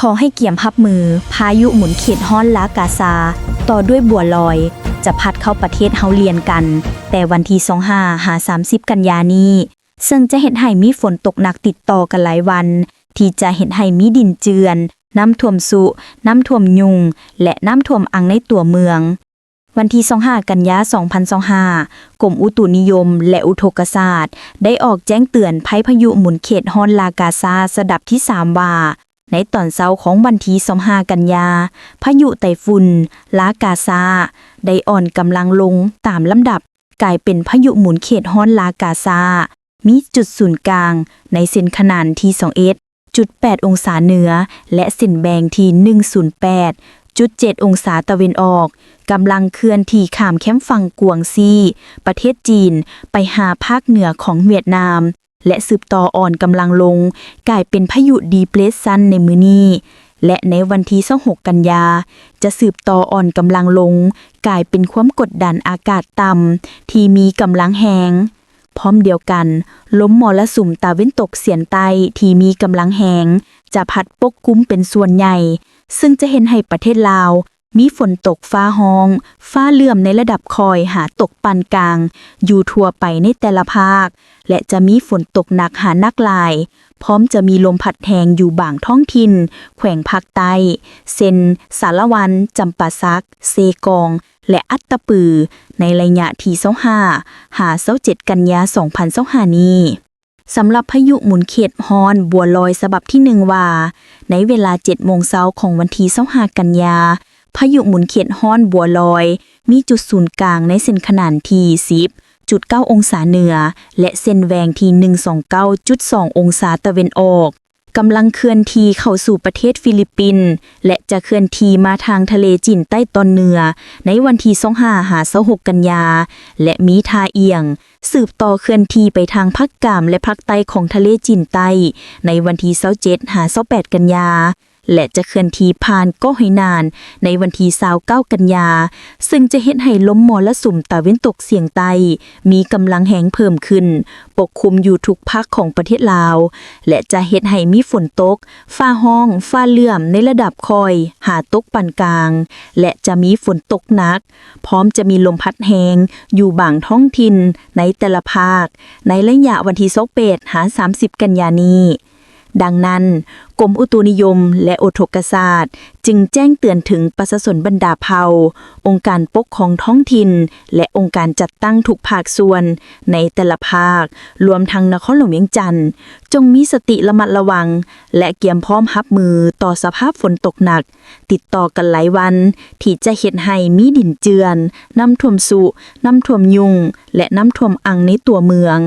ขอให้เกี่ยมรับมือพายุหมุนเขตฮ้อนลากาซาต่อด้วยบัวลอยจะพัดเข้าประเทศเฮาเรียนกันแต่วันที่25 30 กันยานี้ซึ่งจะเห็นให้มีฝนตกหนักติดต่อกันหลายวันที่จะเห็นให้มีดินเจือนน้ำท่วมสุน้ำท่วมยุงและน้ำท่วมอังในตัวเมืองวันที่25 กันยา 2025 กรมอุตุนิยมและอุทกศาสตร์ได้ออกแจ้งเตือนภัยพายุหมุนเขตฮ้อนลากาซาระดับที่ 3 ว่าในตอนเช้าของวันที่25 กันยาพายุไต้ฝุ่นลากาซาได้อ่อนกำลังลงตามลำดับกลายเป็นพายุหมุนเขตฮ้อนลากาซามีจุดศูนย์กลางในเส้นขนานที่ 21.8 องศาเหนือและเส้นแบ่งที่ 108.7 องศาตะวันออกกำลังเคลื่อนที่ข้ามแคมป์ฝั่งกวางซีประเทศจีนไปหาภาคเหนือของเวียดนามและสืบต่ออ่อนกำลังลงกลายเป็นพายุดีเพรสชันในมื้อนี้และในวันที่26 กันยาจะสืบต่ออ่อนกำลังลงกลายเป็นความกดดันอากาศต่ำที่มีกำลังแรงพร้อมเดียวกันลมมรสุมตะวันตกเฉียงใต้ที่มีกำลังแรงจะพัดปกคลุมเป็นส่วนใหญ่ซึ่งจะเห็นให้ประเทศลาวมีฝนตกฟ้าห้องฟ้าเหลื่อมในระดับคอยหาตกปานกลางอยู่ทั่วไปในแต่ละภาคและจะมีฝนตกหนักหานักหลายพร้อมจะมีลมพัดแรงอยู่บางท้องถิ่นแขวงภาคใต้เช่นสารวันจำปาสักเซกองและอัตตปือในระยะที่25 27 กันยา 2025 นี้สำหรับพายุหมุนเขตฮ้อนบัวลอยฉบับที่ 1 ว่าในเวลา 7 โมงเช้าของวันที่25 กันยาพายุหมุนเขตฮ้อนบัวลอยมีจุดศูนย์กลางในเส้นขนานที่ 10.9 องศาเหนือและเส้นแหว่งที่ 129.2 องศาตะวันออกกำลังเคลื่อนที่เข้าสู่ประเทศฟิลิปปินส์และจะเคลื่อนที่มาทางทะเลจีนใต้ตอนเหนือในวันที่25 26 กันยาและมีท่าเอียงสืบต่อเคลื่อนที่ไปทางภาคกลางและภาคใต้ของทะเลจีนใต้ในวันที่27 28 กันยาและจะเคลื่อนที่ผ่านเกาะไหหนานในวันที่29 กันยาซึ่งจะเฮ็ดให้ลมมรสุมตะวันตกเฉียงใต้มีกำลังแรงเพิ่มขึ้นปกคลุมอยู่ทุกภาคของประเทศลาวและจะเฮ็ดให้มีฝนตกฟ้าห้องฟ้าเหลื่อมในระดับคอยหาตกปานกลางและจะมีฝนตกหนักพร้อมจะมีลมพัดแรงอยู่บางท้องถิ่นในแต่ละภาคในระยะวันที่28 30 กันยานี้ดังนั้นกรมอุตุนิยมและอุทกศาสตร์จึงแจ้งเตือนถึงประชาชนบรรดาเผ่าองค์การปกครองท้องถิ่นและองค์การจัดตั้งทุกภาคส่วนในแต่ละภาครวมทั้งนครหลวงเวียงจันทน์จงมีสติระมัดระวังและเตรียมพร้อมรับมือต่อสภาพฝนตกหนักติดต่อกันหลายวันที่จะเฮ็ดให้มีดินเจือนน้ำท่วมสุน้ำท่วมยุงและน้ำท่วมอังในตัวเมือง